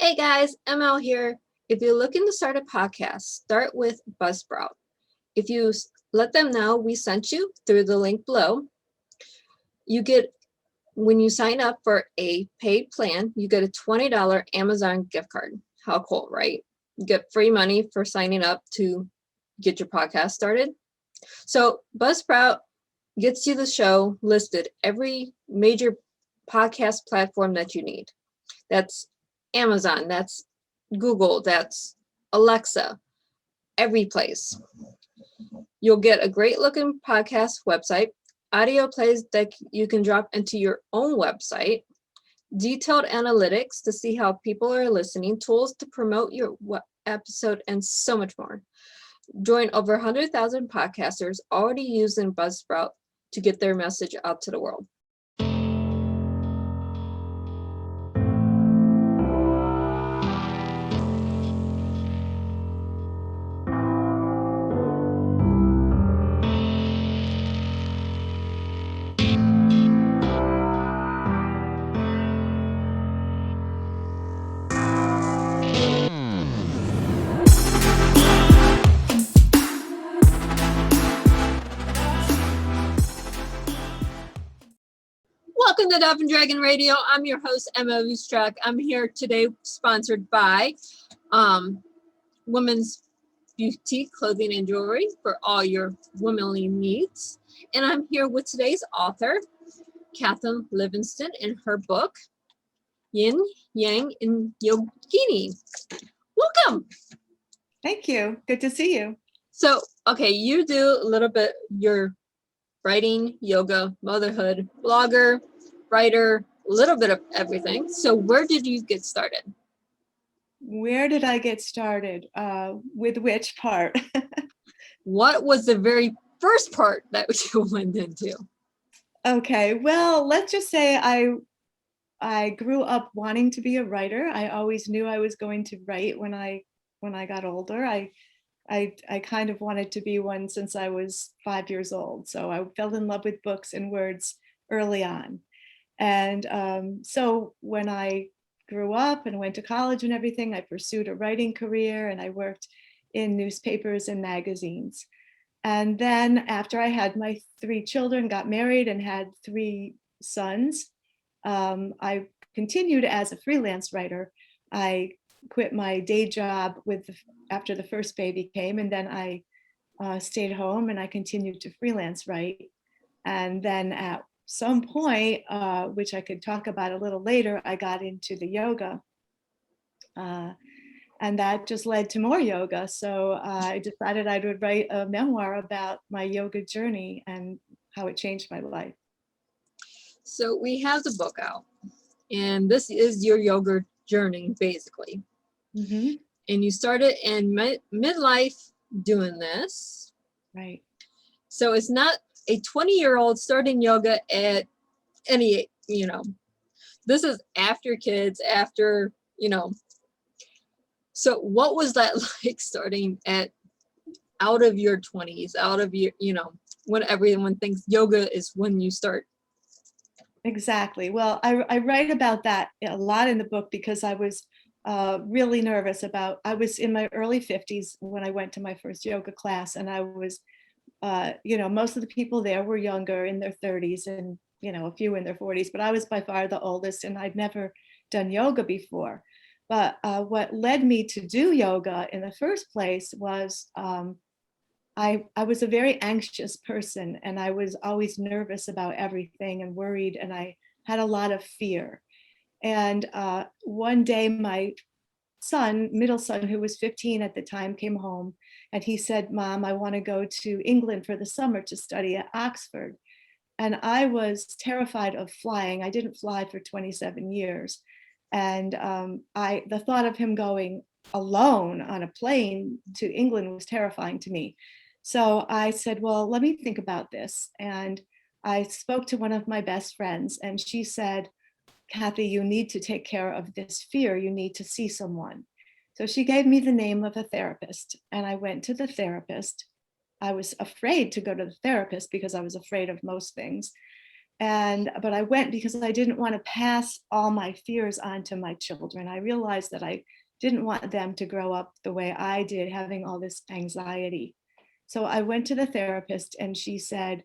Hey guys, ML here. If you're looking to start a podcast, start with Buzzsprout. If you let them know we sent you through the link below, you get, when you sign up for a paid plan, you get a $20 Amazon gift card. How cool, right? You get free money for signing up to get your podcast started. So Buzzsprout gets you the show listed every major podcast platform that you need. That's Amazon, that's Google, that's Alexa, every place. You'll get a great looking podcast website, audio plays that you can drop into your own website, detailed analytics to see how people are listening, tools to promote your episode, and so much more. Join over 100,000 podcasters already using Buzzsprout to get their message out to the world. Welcome to Dove and Dragon Radio. I'm your host, M.L.Ruscsak. I'm here today sponsored by Women's Beauty Clothing and Jewelry for all your womanly needs. And I'm here with today's author, Kathryn Livingston, in her book, Yin, Yang, and Yogini. Welcome. Thank you. Good to see you. So, okay, you do a little bit, your writing, yoga, motherhood, blogger, writer, a little bit of everything. So where did you get started? Where did I get started? With which part? What was the very first part that you went into? Okay, well, let's just say I grew up wanting to be a writer. I always knew I was going to write when I got older. I kind of wanted to be one since I was 5 years old. So I fell in love with books and words early on. And so when I grew up and went to college and everything, I pursued a writing career and I worked in newspapers and magazines. And then after I had my 3 children, got married and had 3 sons, I continued as a freelance writer. I quit my day job after the first baby came, and then I stayed home and I continued to freelance write. And then at some point, which I could talk about a little later, I got into the yoga. And that just led to more yoga. So I decided I would write a memoir about my yoga journey and how it changed my life. So we have the book out, and this is your yoga journey, basically. Mm-hmm. And you started in midlife doing this. Right. So it's not a 20-year-old starting yoga at any, this is after kids, after, So what was that like starting out of your 20s, out of your, when everyone thinks yoga is when you start? Exactly. Well, I write about that a lot in the book because I was really nervous I was in my early 50s when I went to my first yoga class, and I was, most of the people there were younger, in their 30s, and, a few in their 40s, but I was by far the oldest, and I'd never done yoga before. But what led me to do yoga in the first place was I was a very anxious person, and I was always nervous about everything and worried, and I had a lot of fear. And one day my middle son, who was 15 at the time, came home and he said, "Mom, I want to go to England for the summer to study at Oxford." And I was terrified of flying. I didn't fly for 27 years. And the thought of him going alone on a plane to England was terrifying to me. So I said, well, let me think about this. And I spoke to one of my best friends, and she said, "Kathy, you need to take care of this fear. You need to see someone." So she gave me the name of a therapist, and I went to the therapist. I was afraid to go to the therapist because I was afraid of most things. But I went because I didn't want to pass all my fears on to my children. I realized that I didn't want them to grow up the way I did, having all this anxiety. So I went to the therapist, and she said,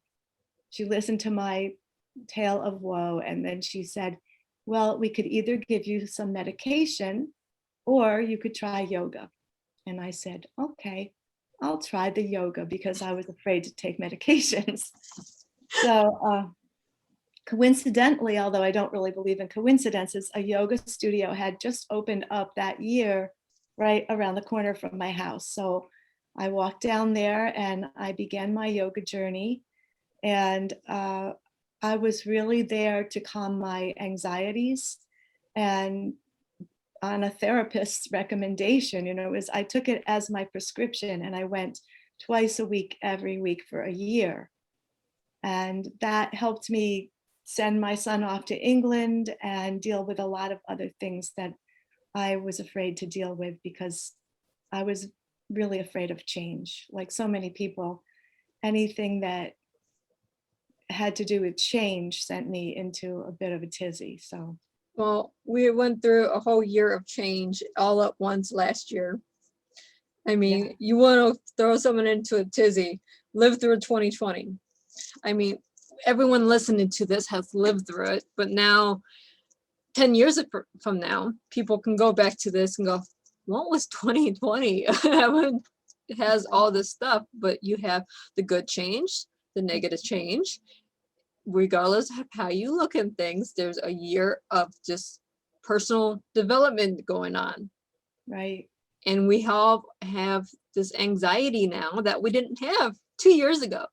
she listened to my tale of woe, and then she said, well, we could either give you some medication or you could try yoga. And I said, okay, I'll try the yoga, because I was afraid to take medications. So coincidentally, although I don't really believe in coincidences, a yoga studio had just opened up that year right around the corner from my house. So I walked down there and I began my yoga journey. And I was really there to calm my anxieties. And on a therapist's recommendation, I took it as my prescription, and I went twice a week, every week for a year. And that helped me send my son off to England and deal with a lot of other things that I was afraid to deal with, because I was really afraid of change. Like so many people, anything that had to do with change sent me into a bit of a tizzy. So, Well, we went through a whole year of change all at once last year. I mean, yeah, you want to throw someone into a tizzy, live through 2020. I mean, everyone listening to this has lived through it, but now 10 years from now, people can go back to this and go, what was 2020? It has all this stuff, but you have the good change, the negative change. Regardless of how you look at things, there's a year of just personal development going on. right. And we all have this anxiety now that we didn't have 2 years ago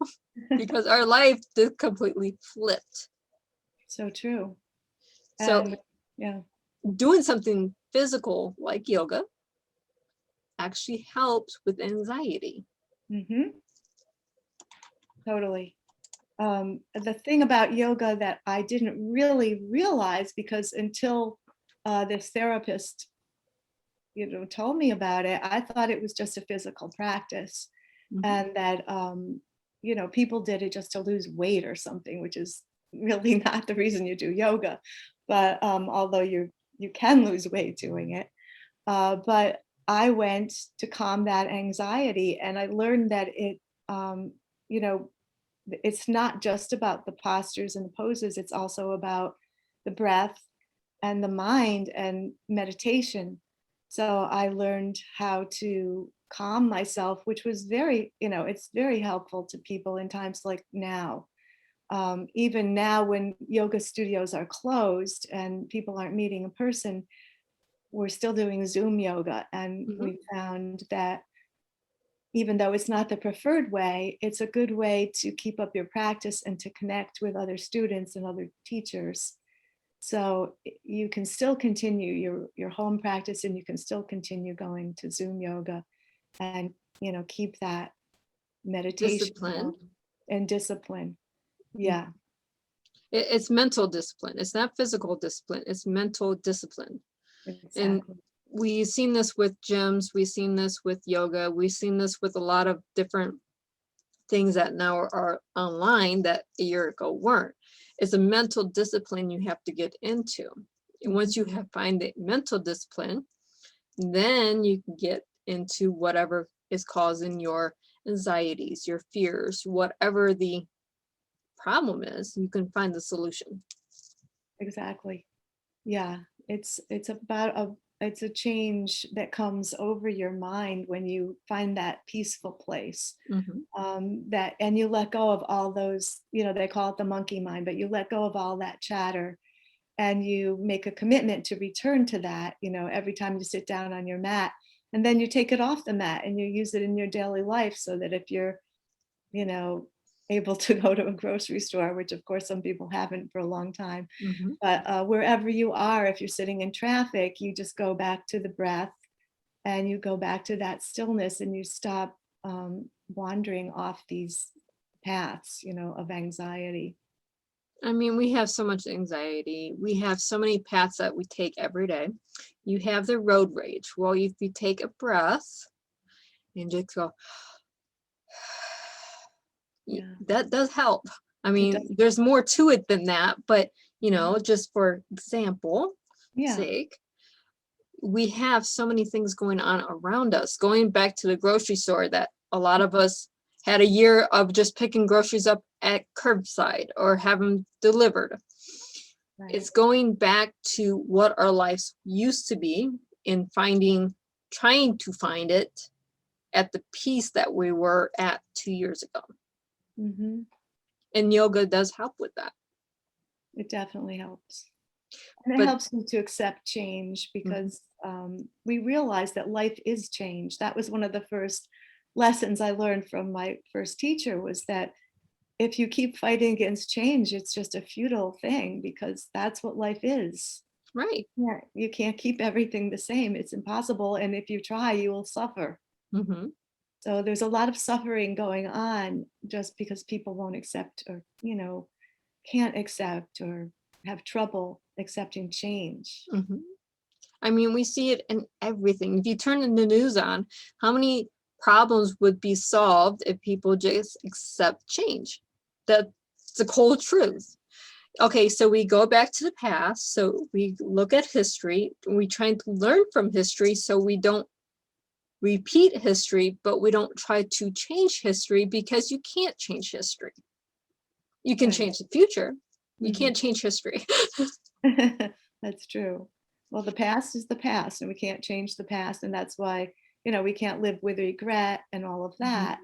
because our life just completely flipped. So true. So And yeah, doing something physical like yoga actually helps with anxiety. totally. The thing about yoga that I didn't really realize, because until this therapist, told me about it, I thought it was just a physical practice, Mhm. and that people did it just to lose weight or something, which is really not the reason you do yoga. But although you can lose weight doing it, but I went to calm that anxiety, and I learned that you know, it's not just about the postures and the poses, it's also about the breath and the mind and meditation. So I learned how to calm myself, which was it's very helpful to people in times like now. Even now, when yoga studios are closed and people aren't meeting in person, we're still doing Zoom yoga. And Mhm. we found that even though it's not the preferred way, it's a good way to keep up your practice and to connect with other students and other teachers. So you can still continue your home practice, and you can still continue going to Zoom yoga, and keep that meditation Discipline. going and discipline. Mm. Yeah, It's mental discipline. It's not physical discipline. It's mental discipline. And exactly. we've seen this with gyms. We've seen this with yoga. We've seen this with a lot of different things that now are online that a year ago weren't. It's a mental discipline you have to get into. And once you have find the mental discipline, then you can get into whatever is causing your anxieties, your fears, whatever the problem is, you can find the solution. Exactly. Yeah, it's about it's a change that comes over your mind when you find that peaceful place. Mhm. That and you let go of all those, they call it the monkey mind, but you let go of all that chatter, and you make a commitment to return to that, every time you sit down on your mat, and then you take it off the mat and you use it in your daily life, so that if you're, you know, able to go to a grocery store, which of course some people haven't for a long time, Mhm. but wherever you are, if you're sitting in traffic, you just go back to the breath, and you go back to that stillness, and you stop wandering off these paths, of anxiety. I mean, we have so much anxiety. We have so many paths that we take every day. You have the road rage. Well, if you take a breath and just go, Yeah. that does help. I It mean, does. there's more to it than that, but just for example Yeah. sake, we have so many things going on around us. Going back to the grocery store, that a lot of us had a year of just picking groceries up at curbside or have them delivered. Right. It's going back to what our lives used to be and trying to find it at the peace that we were at 2 years ago. Mm-hmm. And yoga does help with that. It definitely helps. And it But helps me to accept change because we realize that life is change. That was one of the first lessons I learned from my first teacher, was that if you keep fighting against change, it's just a futile thing, because that's what life is. right. Yeah, you can't keep everything the same. It's impossible. And if you try, you will suffer. Mm-hmm. So there's a lot of suffering going on just because people won't accept, or, can't accept, or have trouble accepting change. Mm-hmm. I mean, we see it in everything. If you turn the news on, how many problems would be solved if people just accept change? That's the cold truth. Okay, so we go back to the past. So we look at history. We try to learn from history so we don't repeat history, but we don't try to change history, because you can't change history. You can Right. change the future. You Mhm. can't change history. That's true. Well, the past is the past, and we can't change the past. And that's why, we can't live with regret and all of that.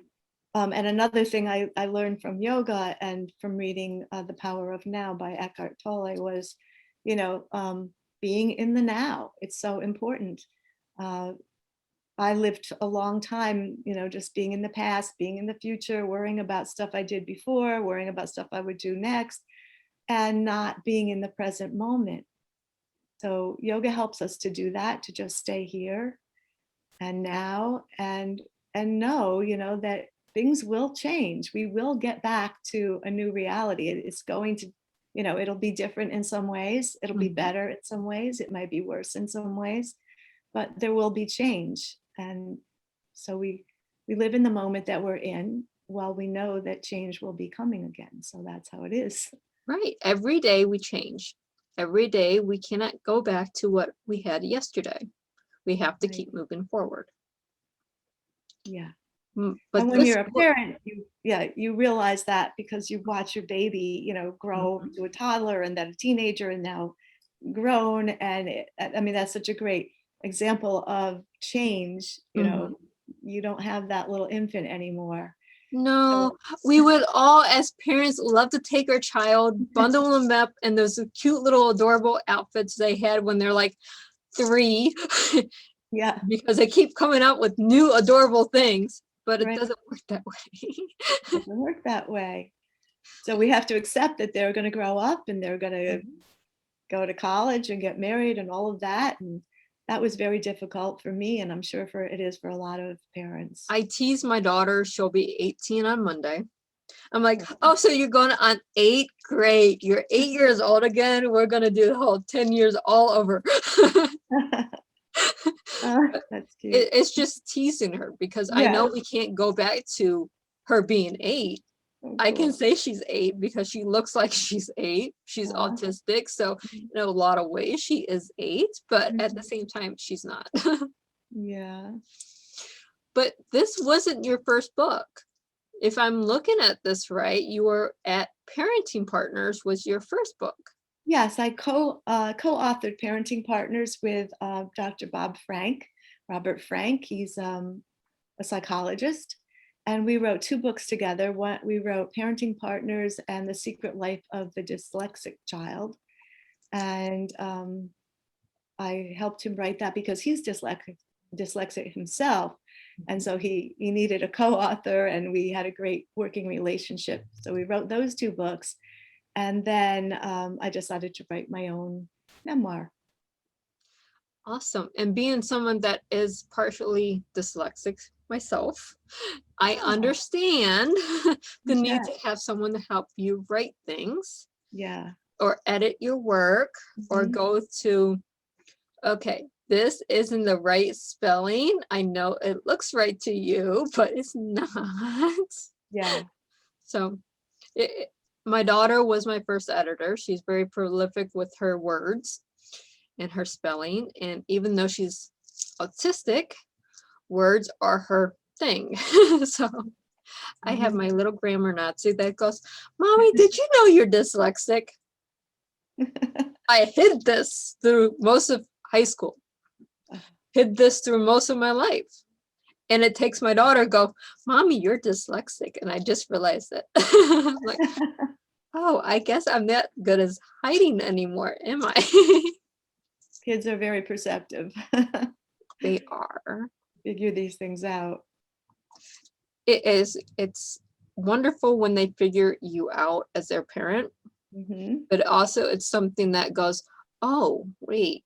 And another thing I learned from yoga and from reading The Power of Now by Eckhart Tolle was, being in the now. It's so important. Uh, I lived a long time, just being in the past, being in the future, worrying about stuff I did before, worrying about stuff I would do next, and not being in the present moment. So yoga helps us to do that, to just stay here and now, and know, that things will change. We will get back to a new reality. It's going to, it'll be different in some ways. It'll be better in some ways. It might be worse in some ways, but there will be change. And so we live in the moment that we're in, while we know that change will be coming again. So that's how it is. Right. Every day we change. Every day we cannot go back to what we had yesterday. We have to Right. keep moving forward. Yeah. But And when you're a parent, you realize that, because you watch your baby, grow to a toddler and then a teenager and now grown. And I mean, that's such a great example of change. You don't have that little infant anymore. No, So, we would all, as parents, love to take our child, bundle them up in those cute little adorable outfits they had when they're like 3, yeah, because they keep coming out with new adorable things, but it right. doesn't work that way. It doesn't work that way. So we have to accept that they're going to grow up and they're going to go to college and get married and all of that. And that was very difficult for me, and I'm sure it is for a lot of parents. I tease my daughter, she'll be 18 on Monday. I'm like, oh, so you're going on 8? Great. You're 8 years old again. We're going to do the whole 10 years all over. That's cute. It's just teasing her, because I know we can't go back to her being 8. Oh, I can cool. say she's 8 because she looks like she's 8. She's autistic. So in a lot of ways she is 8, but at the same time, she's not. Yeah. But this wasn't your first book. If I'm looking at this right, you were at Parenting Partners was your first book. Yes, I co-authored Parenting Partners with Dr. Robert Frank. He's a psychologist. And we wrote 2 books together. We wrote Parenting Partners and The Secret Life of the Dyslexic Child. And I helped him write that because he's dyslexic himself. And so he needed a co-author, and we had a great working relationship. So we wrote those 2 books. And then I decided to write my own memoir. Awesome. And being someone that is partially dyslexic myself, I understand the need to have someone to help you write things. Yeah. Or edit your work, or go to, okay, this isn't the right spelling. I know it looks right to you, but it's not. Yeah. So my daughter was my first editor. She's very prolific with her words and her spelling. And even though she's autistic, words are her thing. So I have my little grammar Nazi that goes, Mommy, did you know you're dyslexic? I hid this through most of high school, hid this through most of my life. And it takes my daughter to go, Mommy, you're dyslexic. And I just realized it. I'm like, oh, I guess I'm not good as hiding anymore, am I? Kids are very perceptive. They are. Figure these things out. It's wonderful when they figure you out as their parent, but also it's something that goes, oh, wait,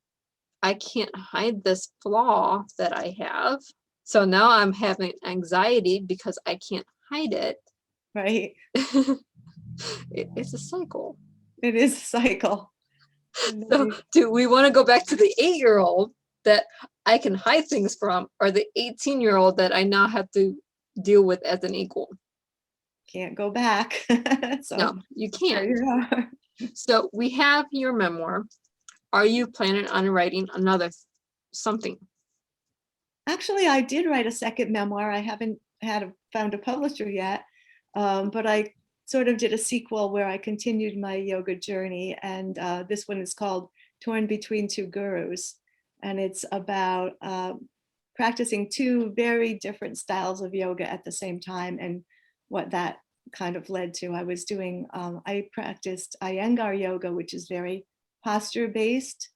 I can't hide this flaw that I have. So now I'm having anxiety because I can't hide it. Right. It's a cycle. It is a cycle. So do we want to go back to the 8-year-old that I can hide things from, or the 18-year-old that I now have to deal with as an equal? Can't go back. So no, you can't. you are. So we have your memoir. Are you planning on writing another something? Actually, I did write a second memoir. I haven't found a publisher yet, but I sort of did a sequel where I continued my yoga journey. And this one is called Torn Between Two Gurus. And it's about practicing two very different styles of yoga at the same time and what that kind of led to. I practiced Iyengar yoga, which is very posture based,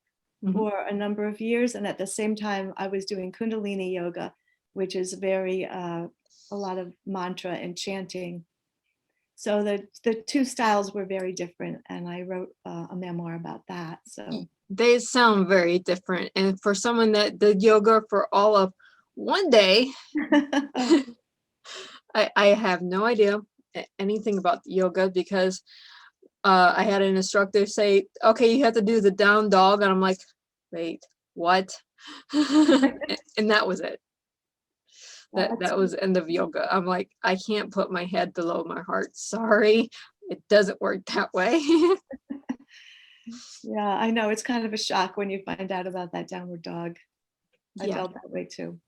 for a number of years. And at the same time, I was doing Kundalini yoga, which is very, a lot of mantra and chanting. So the two styles were very different. And I wrote a memoir about that. So they sound very different. And for someone that did yoga for all of one day, I have no idea anything about yoga because I had an instructor say, okay, you have to do the down dog. And I'm like, wait, what? And that was it. That was the end of yoga. I'm like, I can't put my head below my heart. Sorry, it doesn't work that way. Yeah, I know. It's kind of a shock when you find out about that downward dog. I Yeah. felt that way too.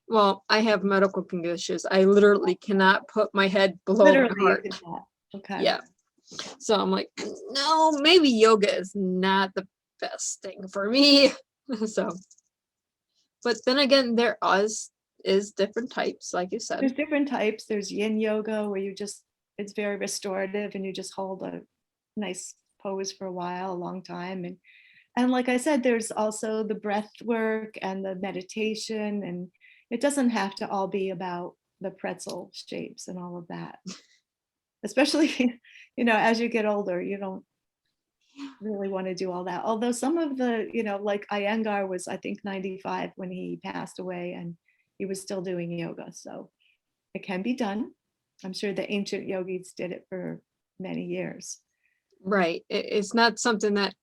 Well, I have medical conditions. I literally cannot put my head below Literally, my heart. okay. Yeah. So I'm like, no, maybe yoga is not the best thing for me. So, but then again, there is different types, like you said. There's different types. There's Yin Yoga where it's very restorative and you just hold a nice pose for a while, a long time. And like I said, there's also the breath work and the meditation, and it doesn't have to all be about the pretzel shapes and all of that. Especially, as you get older, you don't really want to do all that. Although some of the, like Iyengar was, I think, 95 when he passed away, and he was still doing yoga. So it can be done. I'm sure the ancient yogis did it for many years. Right. It's not something that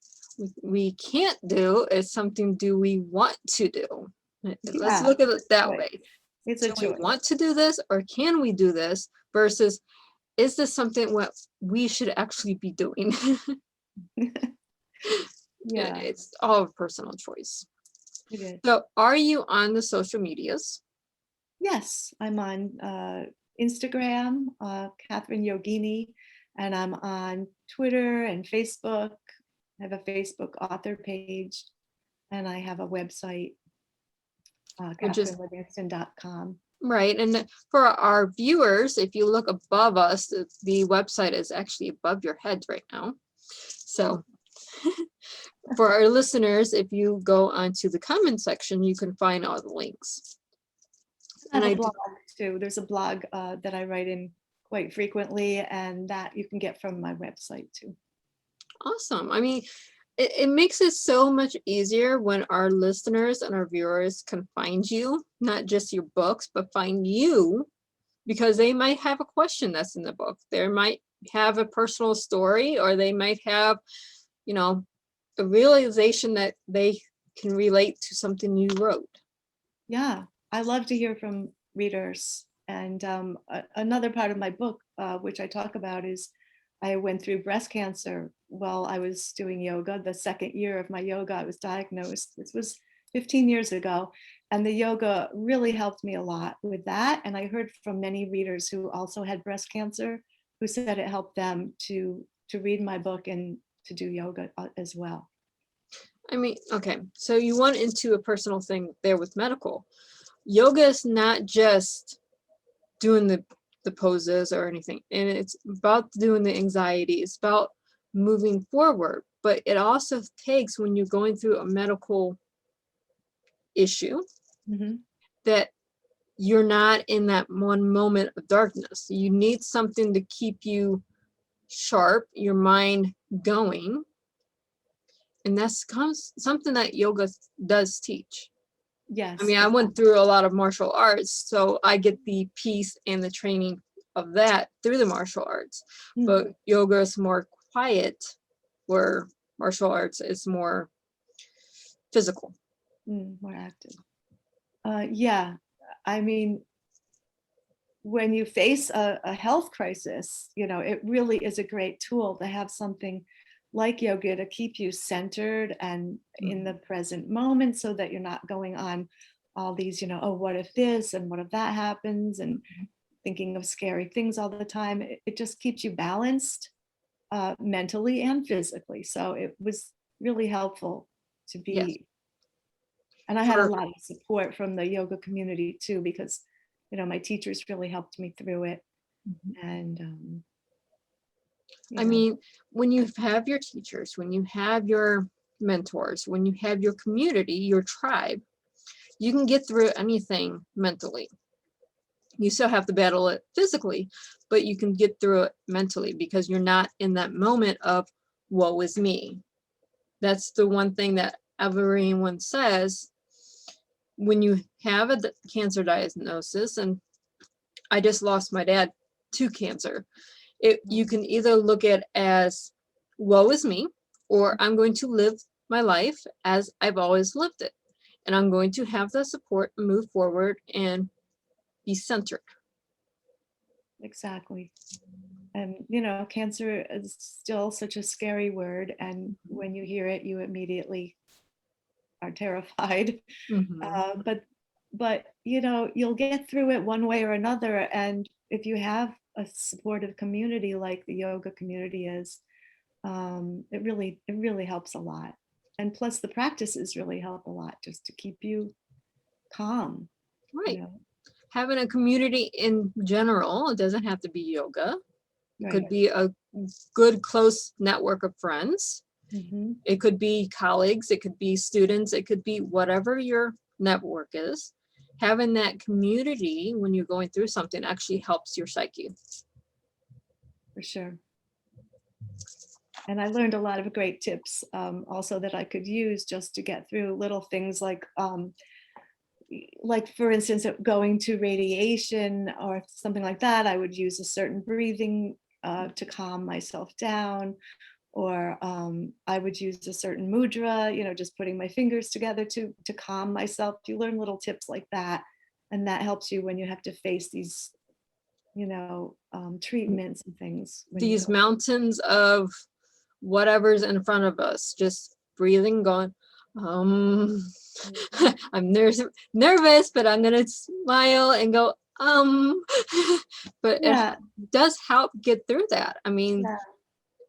we can't do. It's something do we want to do? Let's look at it that way. It's do we want to do this, or can we do this, versus is this something what we should actually be doing? Yeah, it's all a personal choice. It is. So are you on the social medias? Yes, I'm on Instagram, Kathryn Yogini, and I'm on Twitter and Facebook. I have a Facebook author page, and I have a website, KathrynLivingston.com. Right. And for our viewers, if you look above us, the website is actually above your heads right now. So for our listeners, if you go onto the comment section, you can find all the links. And I have a blog too. There's a blog that I write in quite frequently, and that you can get from my website too. Awesome. I mean, it makes it so much easier when our listeners and our viewers can find you, not just your books, but find you, because they might have a question that's in the book. They might have a personal story, or they might have, a realization that they can relate to something you wrote. Yeah, I love to hear from readers. And another part of my book, which I talk about, is I went through breast cancer while I was doing yoga. The second year of my yoga, I was diagnosed. This was 15 years ago. And the yoga really helped me a lot with that. And I heard from many readers who also had breast cancer who said it helped them to read my book and to do yoga as well. I mean, okay, so you went into a personal thing there with medical. Yoga is not just doing the poses or anything, and it's about doing the anxiety. It's about moving forward, but it also takes, when you're going through a medical issue, that you're not in that one moment of darkness. You need something to keep you sharp, your mind going, and that's something that yoga does teach. Yes. I mean, I went through a lot of martial arts, so I get the peace and the training of that through the martial arts. But yoga is more quiet, where martial arts is more physical. More active. Yeah. I mean, when you face a health crisis, it really is a great tool to have something like yoga to keep you centered and in the present moment, so that you're not going on all these, oh, what if this and what if that happens, and thinking of scary things all the time. It just keeps you balanced mentally and physically. So it was really helpful to be. Yes. And I had a lot of support from the yoga community too, because my teachers really helped me through it. And I mean, when you have your teachers, when you have your mentors, when you have your community, your tribe, you can get through anything mentally. You still have to battle it physically, but you can get through it mentally, because you're not in that moment of woe is me. That's the one thing that everyone says when you have a cancer diagnosis. And I just lost my dad to cancer. You can either look at it as woe is me, or I'm going to live my life as I've always lived it, and I'm going to have the support and move forward and be centered. Exactly. And cancer is still such a scary word, and when you hear it, you immediately are terrified. But you'll get through it one way or another. And if you have a supportive community like the yoga community is, it really helps a lot. And plus the practices really help a lot, just to keep you calm. Right. Having a community in general, it doesn't have to be yoga. It could be a good close network of friends. It could be colleagues, it could be students, it could be whatever your network is. Having that community when you're going through something actually helps your psyche. For sure. And I learned a lot of great tips also that I could use just to get through little things like for instance, going to radiation or something like that. I would use a certain breathing to calm myself down, or I would use a certain mudra, just putting my fingers together to calm myself. You learn little tips like that, and that helps you when you have to face these, treatments and things. These mountains of whatever's in front of us, just breathing, going, I'm nervous, but I'm gonna smile and go, but it does help get through that. I mean,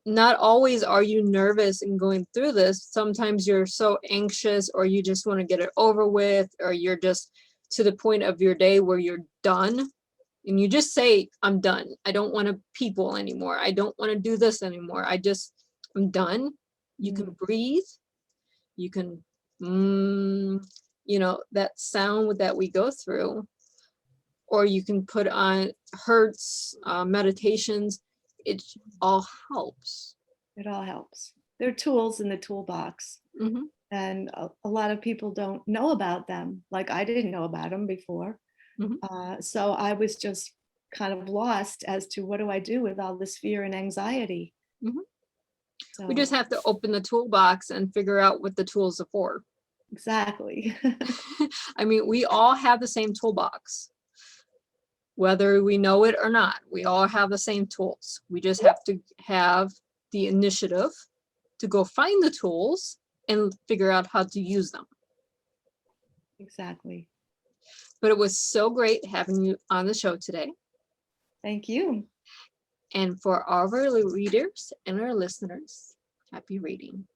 not always are you nervous and going through this. Sometimes you're so anxious, or you just want to get it over with, or you're just to the point of your day where you're done. And you just say, I'm done. I don't want to people anymore. I don't want to do this anymore. I'm done. You can breathe. You can, that sound that we go through, or you can put on hertz, meditations. It all helps. It all helps. There are tools in the toolbox. And a lot of people don't know about them. Like I didn't know about them before. So I was just kind of lost as to what do I do with all this fear and anxiety. So, we just have to open the toolbox and figure out what the tools are for. Exactly. I mean, we all have the same toolbox. whether we know it or not. We all have the same tools. We just have to have the initiative to go find the tools and figure out how to use them. Exactly. But it was so great having you on the show today. Thank you. And for all of our readers and our listeners, happy reading.